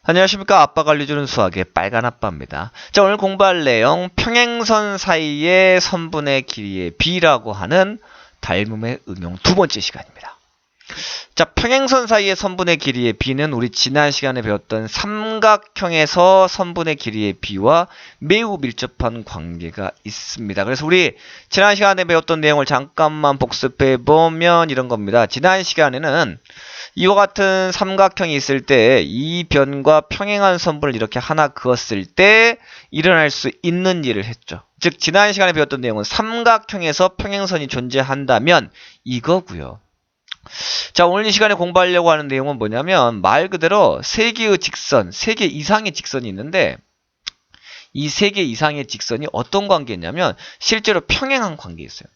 안녕하십니까. 아빠가 알려주는 수학의 빨간 아빠입니다. 자, 오늘 공부할 내용 평행선 사이의 선분의 길이의 b라고 하는 닮음의 응용 두 번째 시간입니다. 자, 평행선 사이의 선분의 길이의 b는 우리 지난 시간에 배웠던 삼각형에서 선분의 길이의 b와 매우 밀접한 관계가 있습니다. 그래서 우리 지난 시간에 배웠던 내용을 잠깐만 복습해 보면 이런 겁니다. 지난 시간에는 이와 같은 삼각형이 있을 때 이 변과 평행한 선분을 이렇게 하나 그었을 때 일어날 수 있는 일을 했죠. 즉 지난 시간에 배웠던 내용은 삼각형에서 평행선이 존재한다면 이거고요. 자, 오늘 이 시간에 공부하려고 하는 내용은 뭐냐면 말 그대로 세 개의 직선, 세 개 이상의 직선이 있는데 이 세 개 이상의 직선이 어떤 관계냐면 실제로 평행한 관계였어요.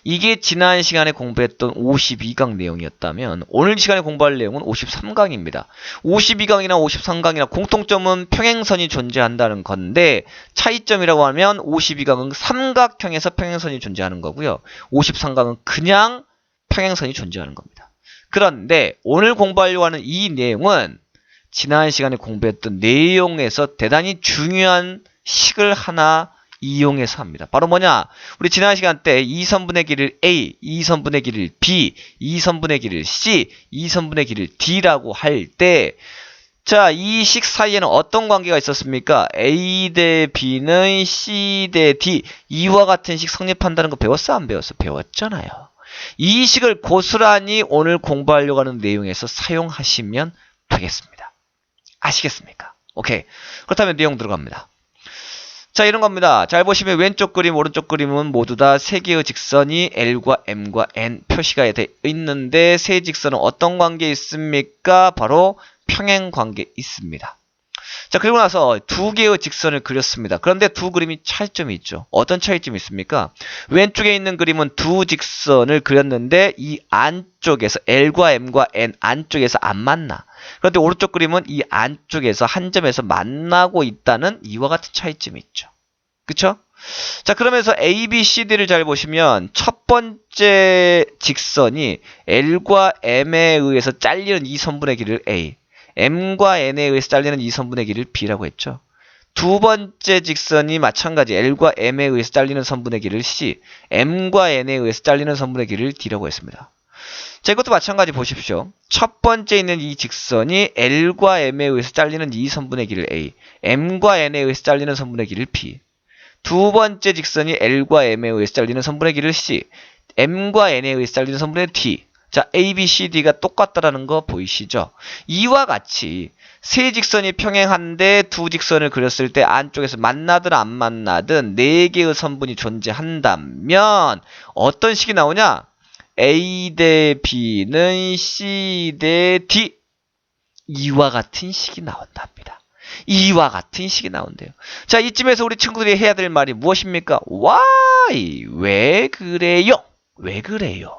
이게 지난 시간에 공부했던 52강 내용이었다면 오늘 시간에 공부할 내용은 53강입니다. 52강이나 53강이나 공통점은 평행선이 존재한다는 건데 차이점이라고 하면 52강은 삼각형에서 평행선이 존재하는 거고요. 53강은 그냥 평행선이 존재하는 겁니다. 그런데 오늘 공부하려고 하는 이 내용은 지난 시간에 공부했던 내용에서 대단히 중요한 식을 하나 이용해서 합니다. 바로 뭐냐? 우리 지난 시간 때 2선분의 길이를 A, 2선분의 길이를 B, 2선분의 길이를 C, 2선분의 길이를 D라고 할 때 자, 이 식 사이에는 어떤 관계가 있었습니까? A 대 B는 C 대 D 이와 같은 식 성립한다는 거 배웠어? 안 배웠어? 배웠잖아요. 이 식을 고스란히 오늘 공부하려고 하는 내용에서 사용하시면 되겠습니다. 아시겠습니까? 오케이. 그렇다면 내용 들어갑니다. 자, 이런 겁니다. 잘 보시면 왼쪽 그림, 오른쪽 그림은 모두 다 세 개의 직선이 L과 M과 N 표시가 되어 있는데 세 직선은 어떤 관계에 있습니까? 바로 평행 관계에 있습니다. 자, 그리고 나서 두 개의 직선을 그렸습니다. 그런데 두 그림이 차이점이 있죠. 어떤 차이점이 있습니까? 왼쪽에 있는 그림은 두 직선을 그렸는데 이 안쪽에서 L과 M과 N 안쪽에서 안 만나. 그런데 오른쪽 그림은 이 안쪽에서 한 점에서 만나고 있다는 이와 같은 차이점이 있죠. 그쵸? 자, 그러면서 A, B, C, D를 잘 보시면 첫 번째 직선이 L과 M에 의해서 잘리는 이 선분의 길이를 A, M과 N에 의해서 잘리는 이 선분의 길이를 B라고 했죠. 두 번째 직선이 마찬가지 L과 M에 의해서 잘리는 선분의 길이를 C, M과 N에 의해서 잘리는 선분의 길이를 D라고 했습니다. 자, 이것도 마찬가지 보십시오. 첫 번째 있는 이 직선이 L과 M에 의해서 잘리는 이 선분의 길이를 A, M과 N에 의해서 잘리는 선분의 길이를 B. 두 번째 직선이 L과 M에 의해서 잘리는 선분의 길이를 C, M과 N에 의해서 잘리는 선분의 D. 자, A, B, C, D가 똑같다라는 거 보이시죠? 이와 같이 세 직선이 평행한데 두 직선을 그렸을 때 안쪽에서 만나든 안 만나든 네 개의 선분이 존재한다면 어떤 식이 나오냐? A 대 B는 C 대 D 이와 같은 식이 나온답니다. 이와 같은 식이 나온대요. 자, 이쯤에서 우리 친구들이 해야 될 말이 무엇입니까? Why? 왜 그래요? 왜 그래요?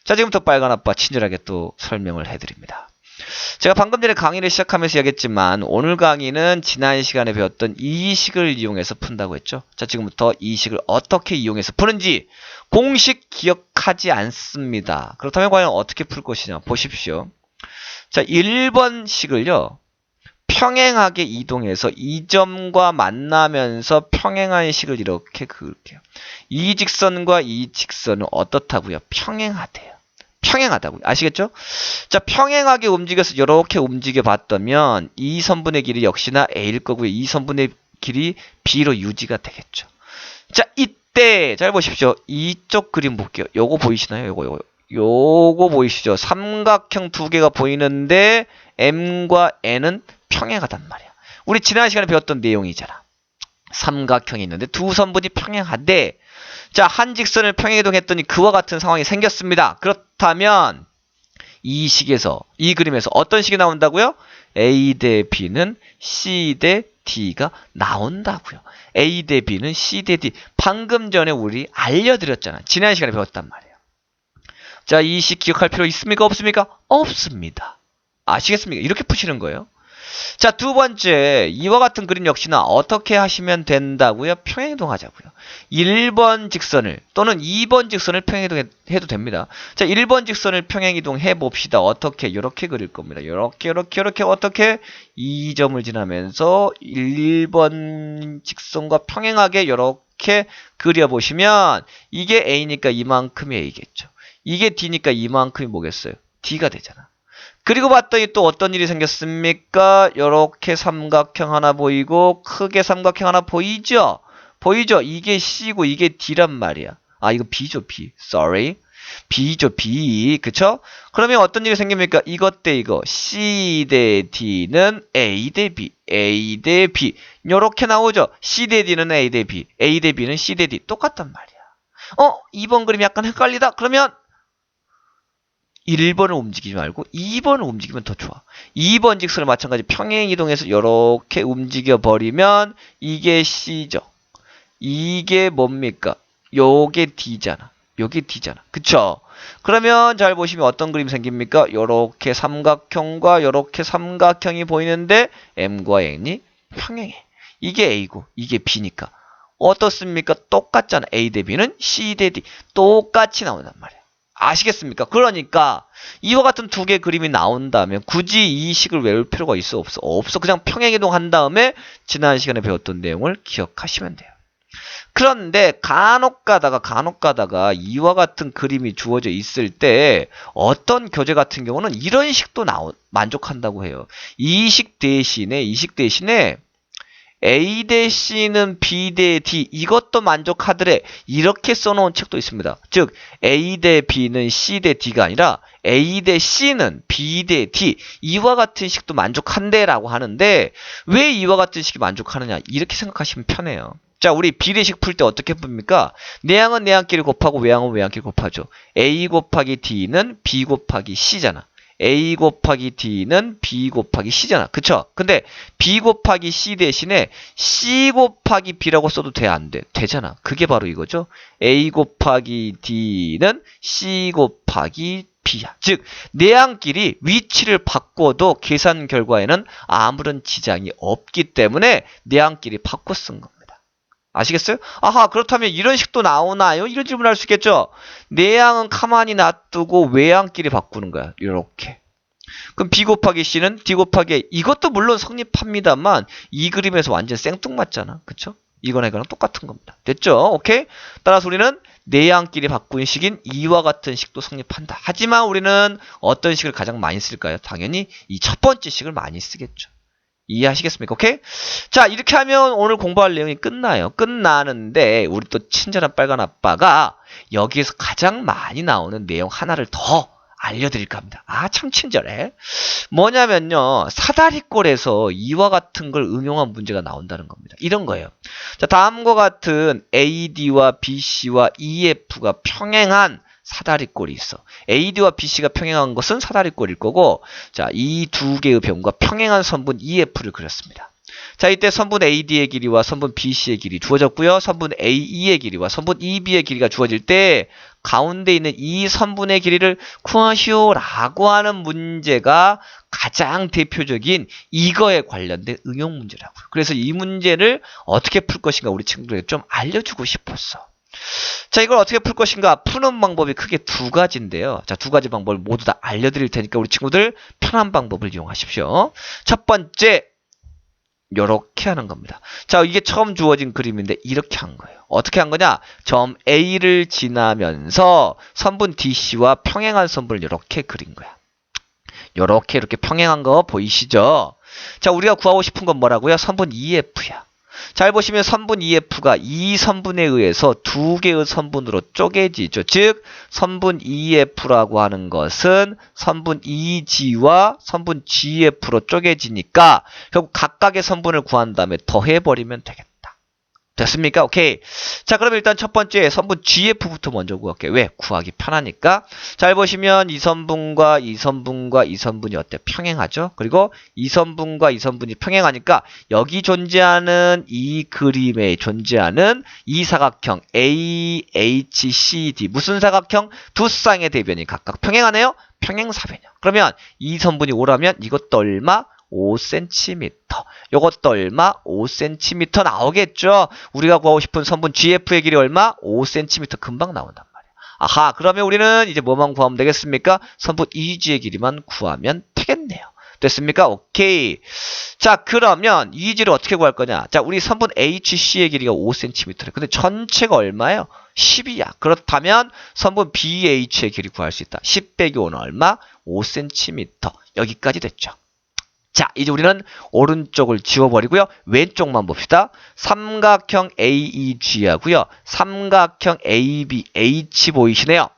자, 지금부터 빨간 아빠 친절하게 또 설명을 해드립니다. 제가 방금 전에 강의를 시작하면서 얘기했지만 오늘 강의는 지난 시간에 배웠던 이 식을 이용해서 푼다고 했죠. 자, 지금부터 이 식을 어떻게 이용해서 푸는지 공식 기억하지 않습니다. 그렇다면 과연 어떻게 풀 것이냐 보십시오. 자, 1번 식을요. 평행하게 이동해서 이 점과 만나면서 평행한 식을 이렇게 그을게요. 이 직선과 이 직선은 어떻다고요? 평행하대요. 평행하다고요. 아시겠죠? 자, 평행하게 움직여서 이렇게 움직여 봤다면 이 선분의 길이 역시나 A일 거고요. 이 선분의 길이 B로 유지가 되겠죠. 자, 이때 잘 보십시오. 이쪽 그림 볼게요. 요거 보이시나요? 요거 보이시죠? 삼각형 두 개가 보이는데 M과 N은 평행하단 말이야. 우리 지난 시간에 배웠던 내용이잖아. 삼각형이 있는데 두 선분이 평행하되 자, 한 직선을 평행이동했더니 그와 같은 상황이 생겼습니다. 그렇다면 이 식에서 이 그림에서 어떤 식이 나온다고요? A 대 B는 C 대 D가 나온다고요. A 대 B는 C 대 D. 방금 전에 우리 알려드렸잖아. 지난 시간에 배웠단 말이에요. 자, 이 식 기억할 필요 있습니까? 없습니까? 없습니다. 아시겠습니까? 이렇게 푸시는 거예요. 자, 두 번째, 이와 같은 그림 역시나 어떻게 하시면 된다고요? 평행이동 하자고요. 1번 직선을 또는 2번 직선을 평행이동 해도 됩니다. 자, 1번 직선을 평행이동 해봅시다. 어떻게? 이렇게 그릴 겁니다. 이렇게 어떻게? 2점을 지나면서 1번 직선과 평행하게 이렇게 그려보시면 이게 A니까 이만큼이 A겠죠. 이게 D니까 이만큼이 뭐겠어요? D가 되잖아. 그리고 봤더니 또 어떤 일이 생겼습니까? 요렇게 삼각형 하나 보이고 크게 삼각형 하나 보이죠? 보이죠? 이게 C고 이게 D란 말이야. 아, 이거 B죠, B. Sorry. B죠, B. 그쵸? 그러면 어떤 일이 생깁니까? 이것 대 이거. C 대 D는 A 대 B. A 대 B. 요렇게 나오죠? C 대 D는 A 대 B. A 대 B는 C 대 D. 똑같단 말이야. 2번 그림이 약간 헷갈리다? 그러면 1번을 움직이지 말고 2번을 움직이면 더 좋아. 2번 직선을 마찬가지 평행 이동해서 이렇게 움직여 버리면 이게 C죠. 이게 뭡니까? 요게 D잖아. 요게 D잖아. 그쵸? 그러면 잘 보시면 어떤 그림이 생깁니까? 요렇게 삼각형과 요렇게 삼각형이 보이는데 M과 N이 평행해. 이게 A고 이게 B니까 어떻습니까? 똑같잖아. A 대 B는 C 대 D. 똑같이 나온단 말이야. 아시겠습니까? 그러니까 이와 같은 두 개의 그림이 나온다면 굳이 이 식을 외울 필요가 있어? 없어? 없어. 그냥 평행이동 한 다음에 지난 시간에 배웠던 내용을 기억하시면 돼요. 그런데 간혹 가다가 이와 같은 그림이 주어져 있을 때 어떤 교재 같은 경우는 이런 식도 만족한다고 해요. 이 식 대신에 A 대 C는 B 대 D 이것도 만족하더래 이렇게 써놓은 책도 있습니다. 즉 A 대 B는 C 대 D가 아니라 A 대 C는 B 대 D 이와 같은 식도 만족한대 라고 하는데 왜 이와 같은 식이 만족하느냐 이렇게 생각하시면 편해요. 자, 우리 비례식 풀 때 어떻게 풉니까? 내항은 내항끼리 곱하고 외항은 외항끼리 곱하죠. A 곱하기 D는 B 곱하기 C잖아. A 곱하기 D는 B 곱하기 C잖아. 그쵸? 근데 B 곱하기 C 대신에 C 곱하기 B라고 써도 돼? 안 돼? 되잖아. 그게 바로 이거죠. A 곱하기 D는 C 곱하기 B야. 즉 내항끼리 위치를 바꿔도 계산 결과에는 아무런 지장이 없기 때문에 내항끼리 바꿔 쓴 겁니다. 아시겠어요? 아하, 그렇다면 이런 식도 나오나요? 이런 질문을 할 수 있겠죠? 내항은 가만히 놔두고 외항끼리 바꾸는 거야. 이렇게. 그럼 B 곱하기 C는 D 곱하기 A. 이것도 물론 성립합니다만 이 그림에서 완전 생뚱맞잖아. 그쵸? 이거랑 똑같은 겁니다. 됐죠? 오케이? 따라서 우리는 내항끼리 바꾼 식인 이와 같은 식도 성립한다. 하지만 우리는 어떤 식을 가장 많이 쓸까요? 당연히 이 첫 번째 식을 많이 쓰겠죠. 이해하시겠습니까? 오케이? 자, 이렇게 하면 오늘 공부할 내용이 끝나요. 끝나는데 우리 또 친절한 빨간 아빠가 여기에서 가장 많이 나오는 내용 하나를 더 알려드릴까 합니다. 아, 참 친절해. 뭐냐면요. 사다리꼴에서 이와 같은 걸 응용한 문제가 나온다는 겁니다. 이런 거예요. 자, 다음과 같은 AD와 BC와 EF가 평행한 사다리꼴이 있어. AD와 BC가 평행한 것은 사다리꼴일 거고, 자, 이 두 개의 변과 평행한 선분 EF를 그렸습니다. 자, 이때 선분 AD의 길이와 선분 BC의 길이 주어졌고요. 선분 AE의 길이와 선분 EB의 길이가 주어질 때 가운데 있는 이 선분의 길이를 구하시오라고 하는 문제가 가장 대표적인 이거에 관련된 응용 문제라고요. 그래서 이 문제를 어떻게 풀 것인가 우리 친구들에게 좀 알려주고 싶었어. 자, 이걸 어떻게 풀 것인가? 푸는 방법이 크게 두 가지인데요. 자, 두 가지 방법을 모두 다 알려드릴 테니까 우리 친구들 편한 방법을 이용하십시오. 첫 번째, 요렇게 하는 겁니다. 자, 이게 처음 주어진 그림인데 이렇게 한 거예요. 어떻게 한 거냐? 점 A를 지나면서 선분 DC와 평행한 선분을 이렇게 그린 거야. 이렇게 평행한 거 보이시죠? 자, 우리가 구하고 싶은 건 뭐라고요? 선분 EF야. 잘 보시면 선분 EF가 이 선분에 의해서 두 개의 선분으로 쪼개지죠. 즉 선분 EF라고 하는 것은 선분 EG와 선분 GF로 쪼개지니까 결국 각각의 선분을 구한 다음에 더해버리면 되겠다. 됐습니까? 오케이. 자, 그럼 일단 첫 번째 선분 GF부터 먼저 구할게요. 왜? 구하기 편하니까. 잘 보시면 이 선분과 이 선분과 이 선분이 어때? 평행하죠? 그리고 이 선분과 이 선분이 평행하니까 여기 존재하는 이 그림에 존재하는 이 사각형 AHCD 무슨 사각형? 두 쌍의 대변이 각각 평행하네요? 평행사변이요. 그러면 이 선분이 오라면 이것도 얼마? 5cm. 요것도 얼마? 5cm 나오겠죠? 우리가 구하고 싶은 선분 GF의 길이 얼마? 5cm 금방 나온단 말이야. 아하, 그러면 우리는 이제 뭐만 구하면 되겠습니까? 선분 EG의 길이만 구하면 되겠네요. 됐습니까? 오케이. 자, 그러면 EG를 어떻게 구할 거냐? 자, 우리 선분 HC의 길이가 5cm래. 근데 전체가 얼마예요? 10이야. 그렇다면 선분 BH의 길이 구할 수 있다. 10 빼기 5는 얼마? 5cm. 여기까지 됐죠. 자, 이제 우리는 오른쪽을 지워버리고요. 왼쪽만 봅시다. 삼각형 AEG 하고요. 삼각형 ABH 보이시네요.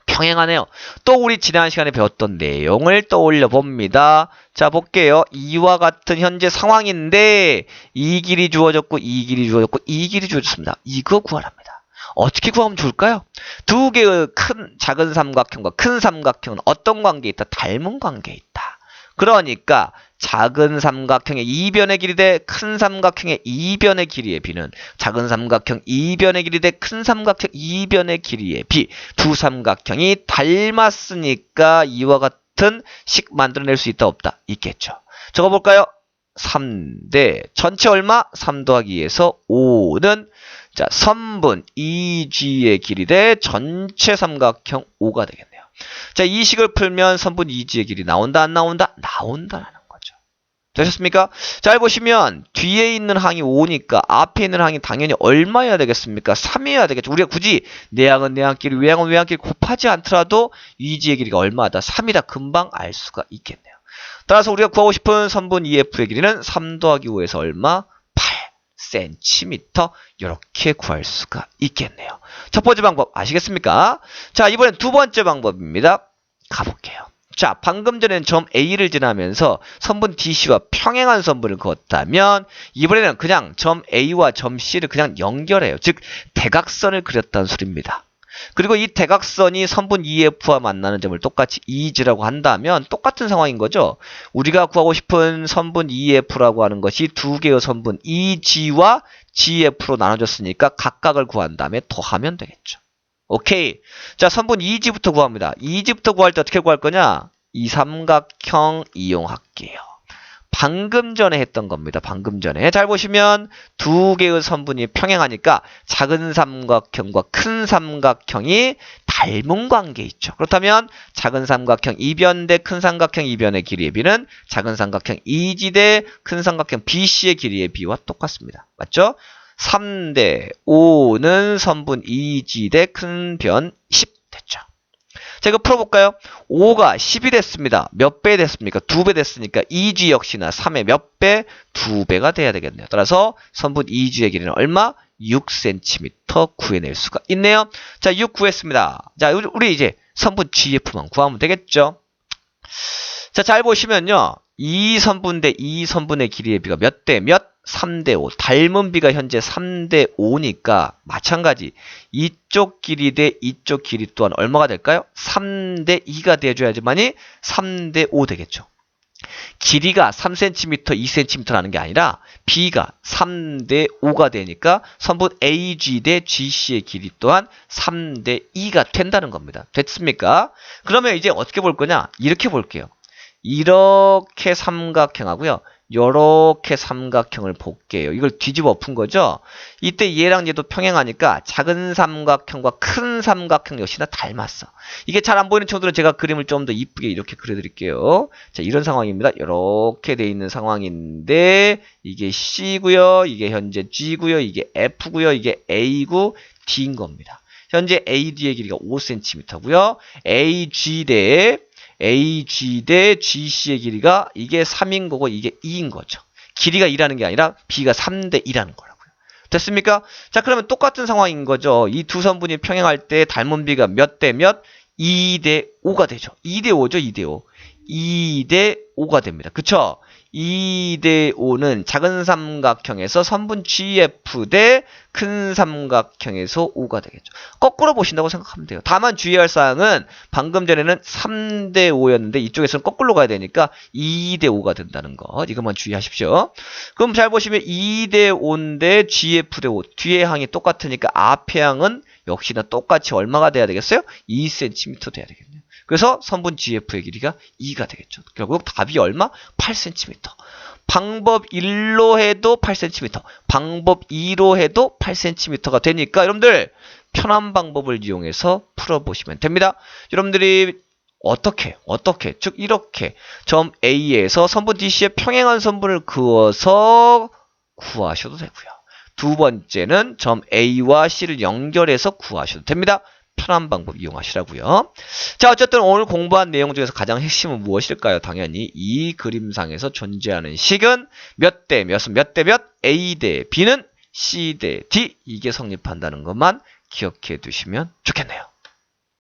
평행하네요. 또 우리 지난 시간에 배웠던 내용을 떠올려 봅니다. 자, 볼게요. 이와 같은 현재 상황인데 이 길이 주어졌고 이 길이 주어졌고 이 길이 주어졌습니다. 이거 구하랍니다. 어떻게 구하면 좋을까요? 두 개의 작은 삼각형과 큰 삼각형은 어떤 관계에 있다? 닮은 관계에 있다. 그러니까 작은 삼각형의 이변의 길이 대 큰 삼각형의 이변의 길이의 비는 작은 삼각형 이변의 길이 대 큰 삼각형 이변의 길이의 비. 두 삼각형이 닮았으니까 이와 같은 식 만들어낼 수 있다 없다? 있겠죠. 적어볼까요? 3대 전체 얼마? 3 더하기 2에서 5는 자, 선분 EG의 길이 대 전체 삼각형 5가 되겠네요. 자, 이 식을 풀면 선분 EG의 길이 나온다 안 나온다? 나온다라는 거죠. 되셨습니까? 잘 보시면 뒤에 있는 항이 5니까 앞에 있는 항이 당연히 얼마여야 되겠습니까? 3이어야 되겠죠. 우리가 굳이 내항은 내항끼리 외항은 외항끼리 곱하지 않더라도 EG의 길이가 얼마다? 3이다. 금방 알 수가 있겠네요. 따라서 우리가 구하고 싶은 선분 EF의 길이는 3 더하기 5에서 얼마? 8cm 이렇게 구할 수가 있겠네요. 첫 번째 방법 아시겠습니까? 자, 이번엔 두 번째 방법입니다. 가볼게요. 자, 방금 전에는 점 A를 지나면서 선분 DC와 평행한 선분을 그었다면 이번에는 그냥 점 A와 점 C를 그냥 연결해요. 즉 대각선을 그렸다는 소리입니다. 그리고 이 대각선이 선분 EF와 만나는 점을 똑같이 EG라고 한다면 똑같은 상황인 거죠. 우리가 구하고 싶은 선분 EF라고 하는 것이 두 개의 선분 EG와 GF로 나눠졌으니까 각각을 구한 다음에 더하면 되겠죠. 오케이. 자, 선분 EG부터 구합니다. EG부터 구할 때 어떻게 구할 거냐? 이 삼각형 이용할게요. 방금 전에 했던 겁니다. 방금 전에. 잘 보시면 두 개의 선분이 평행하니까 작은 삼각형과 큰 삼각형이 닮은 관계에 있죠. 그렇다면 작은 삼각형 이변 대 큰 삼각형 이변의 길이의 비는 작은 삼각형 EG 대 큰 삼각형 BC의 길이의 비와 똑같습니다. 맞죠? 3 대 5는 선분 EG 대 큰 변 10 됐죠. 자, 이거 풀어볼까요? 5가 10이 됐습니다. 몇 배 됐습니까? 2배 됐으니까 EG 역시나 3의 몇 배? 2배가 돼야 되겠네요. 따라서 선분 EG의 길이는 얼마? 6cm 구해낼 수가 있네요. 자, 6 구했습니다. 자, 우리 이제 선분 GF만 구하면 되겠죠? 자, 잘 보시면요. 이 선분 대 이 선분의 길이의 비가 몇 대 몇? 3대 5. 닮은 비가 현재 3대 5니까 마찬가지. 이쪽 길이 대 이쪽 길이 또한 얼마가 될까요? 3대 2가 돼줘야지만이 3대 5 되겠죠. 길이가 3cm, 2cm라는 게 아니라 B가 3대 5가 되니까 선분 AG 대 GC의 길이 또한 3대 2가 된다는 겁니다. 됐습니까? 그러면 이제 어떻게 볼 거냐? 이렇게 볼게요. 이렇게 삼각형하고요. 요렇게 삼각형을 볼게요. 이걸 뒤집어 엎은 거죠. 이때 얘랑 얘도 평행하니까 작은 삼각형과 큰 삼각형 역시나 닮았어. 이게 잘 안 보이는 친구들은 제가 그림을 좀 더 이쁘게 이렇게 그려드릴게요. 자, 이런 상황입니다. 이렇게 돼 있는 상황인데 이게 C고요. 이게 현재 G고요. 이게 F고요. 이게 A고 D인 겁니다. 현재 AD의 길이가 5cm고요. AG 대 GC의 길이가 이게 3인 거고 이게 2인 거죠. 길이가 2라는 게 아니라 B가 3대 2라는 거라고요. 됐습니까? 자, 그러면 똑같은 상황인 거죠. 이 두 선분이 평행할 때 닮은 B가 몇 대 몇? 2대 5가 되죠. 2대 5죠. 2대 5. 2대 5가 됩니다. 그쵸? 2대 5는 작은 삼각형에서 선분 GF 대 큰 삼각형에서 5가 되겠죠. 거꾸로 보신다고 생각하면 돼요. 다만 주의할 사항은 방금 전에는 3대 5였는데 이쪽에서는 거꾸로 가야 되니까 2대 5가 된다는 거. 이것만 주의하십시오. 그럼 잘 보시면 2대 5인데 GF 대 5. 뒤에 항이 똑같으니까 앞에 항은 역시나 똑같이 얼마가 돼야 되겠어요? 2cm 돼야 되겠네요. 그래서 선분 GF의 길이가 2가 되겠죠. 결국 답이 얼마? 8cm. 방법 1로 해도 8cm, 방법 2로 해도 8cm가 되니까 여러분들 편한 방법을 이용해서 풀어보시면 됩니다. 여러분들이 어떻게 즉 이렇게 점 A에서 선분 DC의 평행한 선분을 그어서 구하셔도 되고요. 두 번째는 점 A와 C를 연결해서 구하셔도 됩니다. 편한 방법 이용하시라고요. 자, 어쨌든 오늘 공부한 내용 중에서 가장 핵심은 무엇일까요? 당연히 이 그림상에서 존재하는 식은 몇 대 몇은 몇 대 몇, A 대 B는 C 대 D, 이게 성립한다는 것만 기억해 두시면 좋겠네요.